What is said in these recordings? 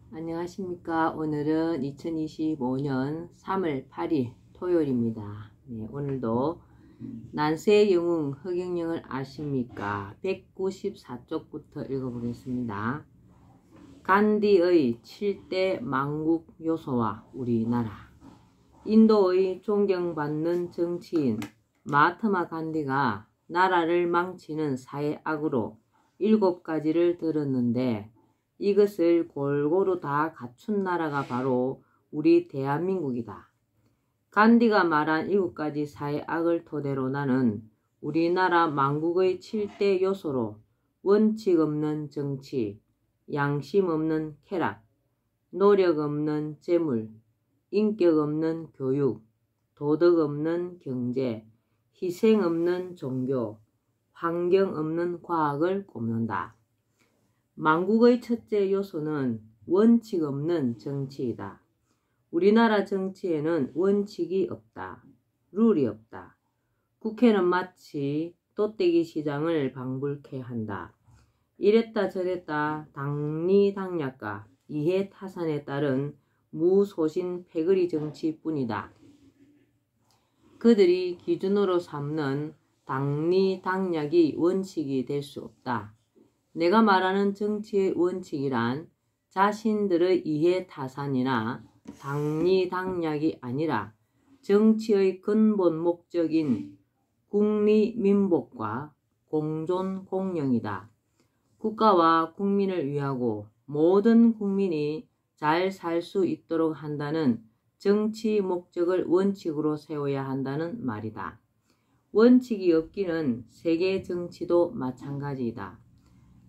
안녕하십니까. 오늘은 2025년 3월 8일 토요일입니다. 네, 오늘도 난세의 영웅 허경영을 아십니까? 194쪽부터 읽어보겠습니다. 간디의 7대 망국 요소와 우리나라. 인도의 존경받는 정치인 마하트마 간디가 나라를 망치는 사회악으로 7가지를 들었는데 이것을 골고루 다 갖춘 나라가 바로 우리 대한민국이다. 간디가 말한 7가지 사회악을 토대로 나는 우리나라 망국의 7대 요소로 원칙 없는 정치, 양심 없는 쾌락, 노력 없는 재물, 인격 없는 교육, 도덕 없는 경제, 희생 없는 종교, 환경 없는 과학을 꼽는다. 망국의 첫째 요소는 원칙 없는 정치이다. 우리나라 정치에는 원칙이 없다. 룰이 없다. 국회는 마치 도떼기 시장을 방불케 한다. 이랬다 저랬다 당리당략과 이해타산에 따른 무소신 패거리 정치뿐이다. 그들이 기준으로 삼는 당리당략이 원칙이 될 수 없다. 내가 말하는 정치의 원칙이란 자신들의 이해타산이나 당리당략이 아니라 정치의 근본 목적인 국리민복과 공존공영이다. 국가와 국민을 위하고 모든 국민이 잘 살 수 있도록 한다는 정치 목적을 원칙으로 세워야 한다는 말이다. 원칙이 없기는 세계 정치도 마찬가지이다.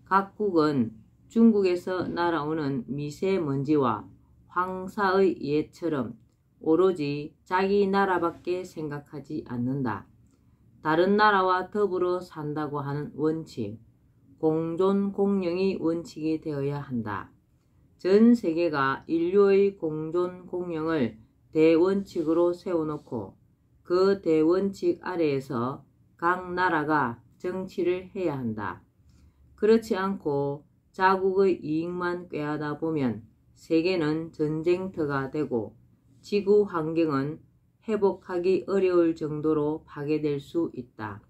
각국은 중국에서 날아오는 미세먼지와 황사의 예처럼 오로지 자기 나라밖에 생각하지 않는다. 다른 나라와 더불어 산다고 하는 원칙, 공존공영이 원칙이 되어야 한다. 전 세계가 인류의 공존공영을 대원칙으로 세워놓고 그 대원칙 아래에서 각 나라가 정치를 해야 한다. 그렇지 않고 자국의 이익만 꾀하다 보면 세계는 전쟁터가 되고 지구 환경은 회복하기 어려울 정도로 파괴될 수 있다.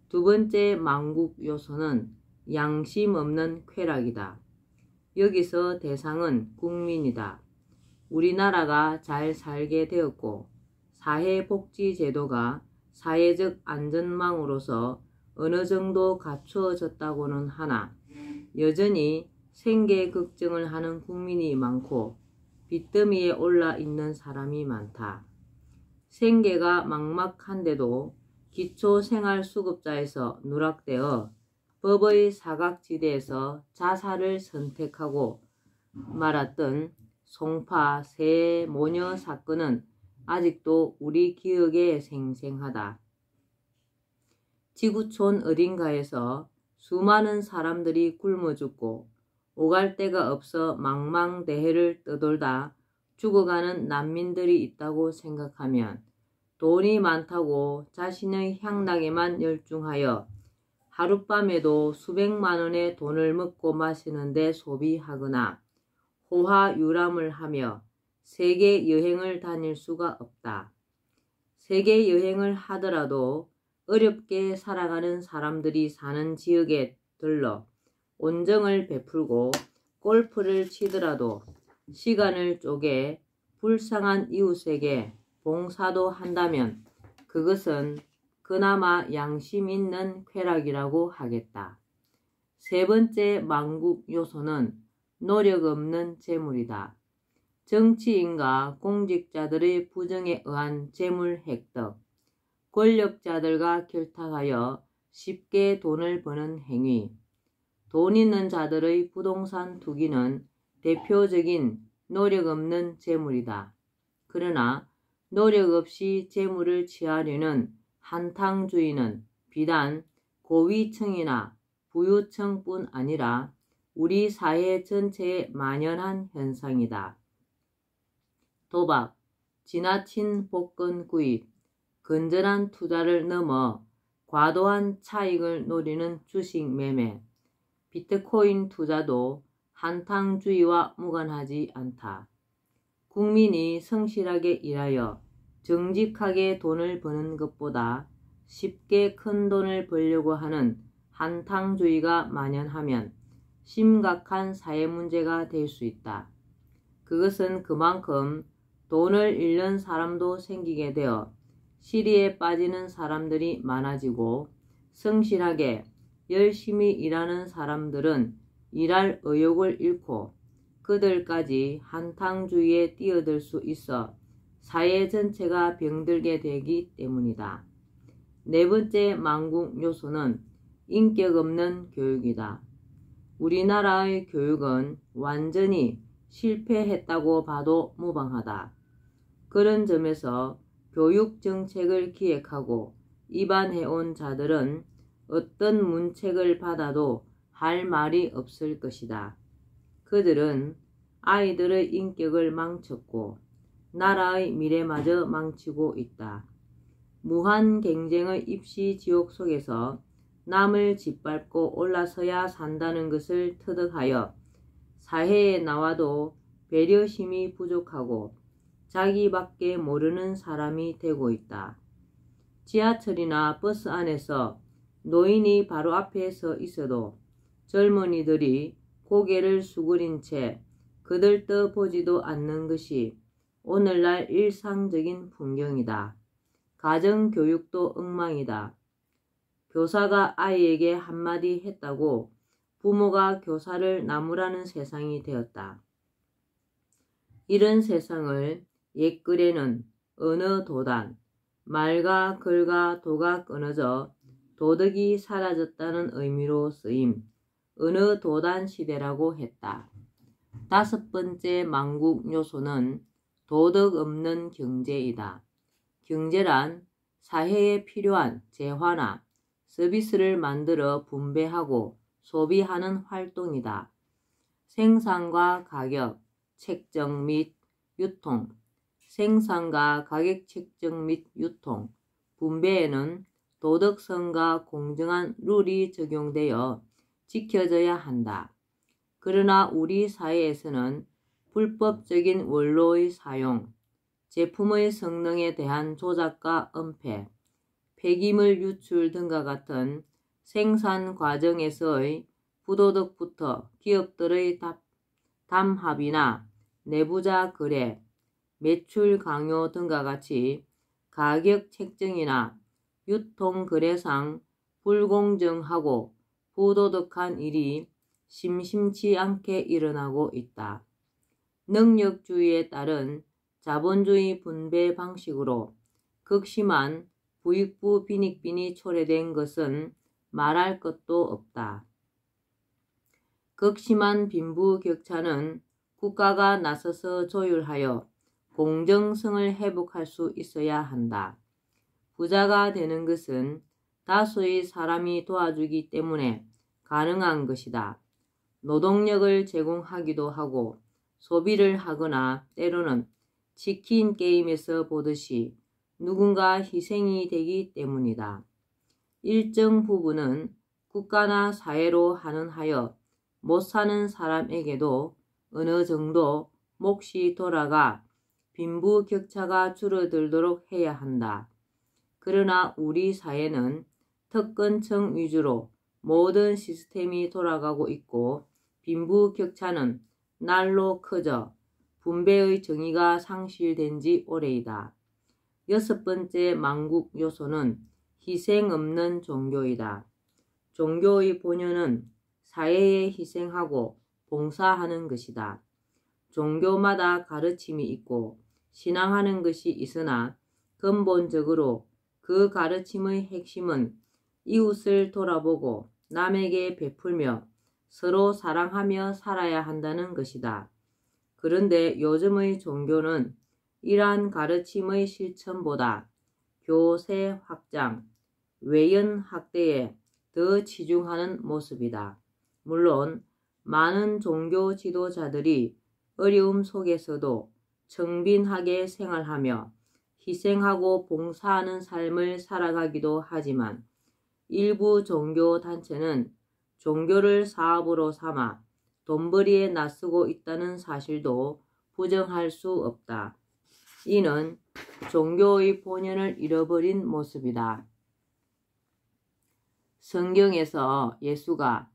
두 번째 망국 요소는 양심 없는 쾌락이다. 여기서 대상은 국민이다. 우리나라가 잘 살게 되었고 사회복지제도가 사회적 안전망으로서 어느 정도 갖추어졌다고는 하나 여전히 생계 걱정을 하는 국민이 많고 빚더미에 올라 있는 사람이 많다. 생계가 막막한데도 기초생활수급자에서 누락되어 법의 사각지대에서 자살을 선택하고 말았던 송파 새 모녀 사건은 아직도 우리 기억에 생생하다. 지구촌 어딘가에서 수많은 사람들이 굶어 죽고 오갈 데가 없어 망망대해를 떠돌다 죽어가는 난민들이 있다고 생각하면 돈이 많다고 자신의 향락에만 열중하여 하룻밤에도 수백만 원의 돈을 먹고 마시는데 소비하거나 호화유람을 하며 세계 여행을 다닐 수가 없다. 세계 여행을 하더라도 어렵게 살아가는 사람들이 사는 지역에 들러 온정을 베풀고 골프를 치더라도 시간을 쪼개 불쌍한 이웃에게 봉사도 한다면 그것은 그나마 양심 있는 쾌락이라고 하겠다. 세 번째 망국 요소는 노력 없는 재물이다. 정치인과 공직자들의 부정에 의한 재물 획득, 권력자들과 결탁하여 쉽게 돈을 버는 행위, 돈 있는 자들의 부동산 투기는 대표적인 노력 없는 재물이다. 그러나 노력 없이 재물을 취하려는 한탕주의는 비단 고위층이나 부유층뿐 아니라 우리 사회 전체에 만연한 현상이다. 도박, 지나친 복권 구입, 건전한 투자를 넘어 과도한 차익을 노리는 주식 매매, 비트코인 투자도 한탕주의와 무관하지 않다. 국민이 성실하게 일하여 정직하게 돈을 버는 것보다 쉽게 큰 돈을 벌려고 하는 한탕주의가 만연하면 심각한 사회 문제가 될 수 있다. 그것은 그만큼 돈을 잃는 사람도 생기게 되어 시리에 빠지는 사람들이 많아지고 성실하게 열심히 일하는 사람들은 일할 의욕을 잃고 그들까지 한탕주의에 뛰어들 수 있어 사회 전체가 병들게 되기 때문이다. 네 번째 망국 요소는 인격 없는 교육이다. 우리나라의 교육은 완전히 실패했다고 봐도 무방하다. 그런 점에서 교육 정책을 기획하고 입안해온 자들은 어떤 문책을 받아도 할 말이 없을 것이다. 그들은 아이들의 인격을 망쳤고 나라의 미래마저 망치고 있다. 무한 경쟁의 입시 지옥 속에서 남을 짓밟고 올라서야 산다는 것을 터득하여 사회에 나와도 배려심이 부족하고 자기밖에 모르는 사람이 되고 있다. 지하철이나 버스 안에서 노인이 바로 앞에 서 있어도 젊은이들이 고개를 수그린 채 그들떠보지도 않는 것이 오늘날 일상적인 풍경이다. 가정교육도 엉망이다. 교사가 아이에게 한마디 했다고 부모가 교사를 나무라는 세상이 되었다. 이런 세상을 옛글에는 언어 도단, 말과 글과 도가 끊어져 도덕이 사라졌다는 의미로 쓰임 언어 도단 시대라고 했다. 다섯 번째 망국 요소는 도덕 없는 경제이다. 경제란 사회에 필요한 재화나 서비스를 만들어 분배하고 소비하는 활동이다. 생산과 가격, 책정 및 유통, 생산과 가격 책정 및 유통, 분배에는 도덕성과 공정한 룰이 적용되어 지켜져야 한다. 그러나 우리 사회에서는 불법적인 원로의 사용, 제품의 성능에 대한 조작과 은폐, 폐기물 유출 등과 같은 생산 과정에서의 부도덕부터 기업들의 담합이나 내부자 거래, 매출 강요 등과 같이 가격 책정이나 유통 거래상 불공정하고 부도덕한 일이 심심치 않게 일어나고 있다. 능력주의에 따른 자본주의 분배 방식으로 극심한 부익부 빈익빈이 초래된 것은 말할 것도 없다. 극심한 빈부격차는 국가가 나서서 조율하여 공정성을 회복할 수 있어야 한다. 부자가 되는 것은 다수의 사람이 도와주기 때문에 가능한 것이다. 노동력을 제공하기도 하고 소비를 하거나 때로는 치킨 게임에서 보듯이 누군가 희생이 되기 때문이다. 일정 부분은 국가나 사회로 한원하여 못 사는 사람에게도 어느 정도 몫이 돌아가 빈부격차가 줄어들도록 해야 한다. 그러나 우리 사회는 특권층 위주로 모든 시스템이 돌아가고 있고 빈부격차는 날로 커져 분배의 정의가 상실된 지 오래이다. 여섯 번째 망국 요소는 희생 없는 종교이다. 종교의 본연은 사회에 희생하고 봉사하는 것이다. 종교마다 가르침이 있고 신앙하는 것이 있으나 근본적으로 그 가르침의 핵심은 이웃을 돌아보고 남에게 베풀며 서로 사랑하며 살아야 한다는 것이다. 그런데 요즘의 종교는 이러한 가르침의 실천보다 교세 확장, 외연 확대에 더 치중하는 모습이다. 물론 많은 종교 지도자들이 어려움 속에서도 청빈하게 생활하며 희생하고 봉사하는 삶을 살아가기도 하지만 일부 종교 단체는 종교를 사업으로 삼아 돈벌이에 나서고 있다는 사실도 부정할 수 없다. 이는 종교의 본연을 잃어버린 모습이다. 성경에서 예수가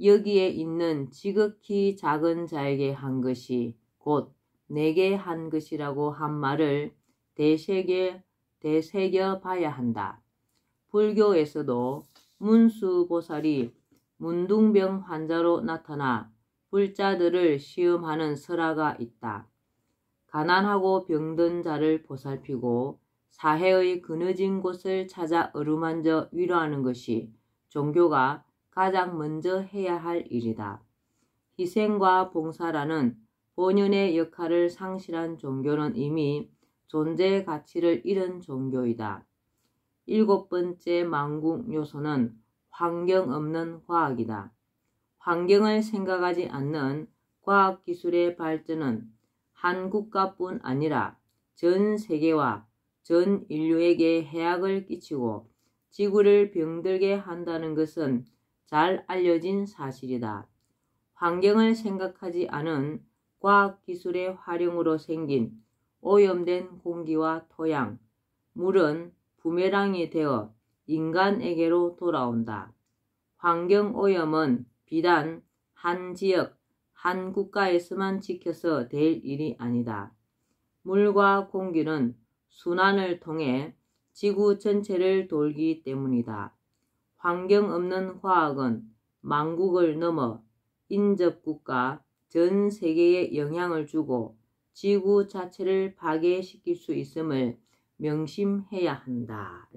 여기에 있는 지극히 작은 자에게 한 것이 곧 내게 한 것이라고 한 말을 되새겨 봐야 한다. 불교에서도 문수보살이 문둥병 환자로 나타나 불자들을 시험하는 설화가 있다. 가난하고 병든 자를 보살피고 사해의 그늘진 곳을 찾아 어루만져 위로하는 것이 종교가 가장 먼저 해야 할 일이다. 희생과 봉사라는 본연의 역할을 상실한 종교는 이미 존재의 가치를 잃은 종교이다. 7번째 만국 요소는 환경 없는 과학이다. 환경을 생각하지 않는 과학기술의 발전은 한 국가뿐 아니라 전 세계와 전 인류에게 해악을 끼치고 지구를 병들게 한다는 것은 잘 알려진 사실이다. 환경을 생각하지 않은 과학기술의 활용으로 생긴 오염된 공기와 토양, 물은 부메랑이 되어 인간에게로 돌아온다. 환경오염은 비단 한 지역, 한 국가에서만 지켜서 될 일이 아니다. 물과 공기는 순환을 통해 지구 전체를 돌기 때문이다. 환경 없는 과학은 만국을 넘어 인접국가 전 세계에 영향을 주고 지구 자체를 파괴시킬 수 있음을 명심해야 한다.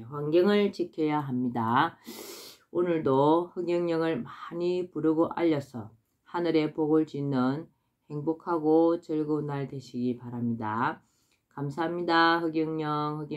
환경을 지켜야 합니다. 오늘도 흑영령을 많이 부르고 알려서 하늘의 복을 짓는 행복하고 즐거운 날 되시기 바랍니다. 감사합니다. 흑영령.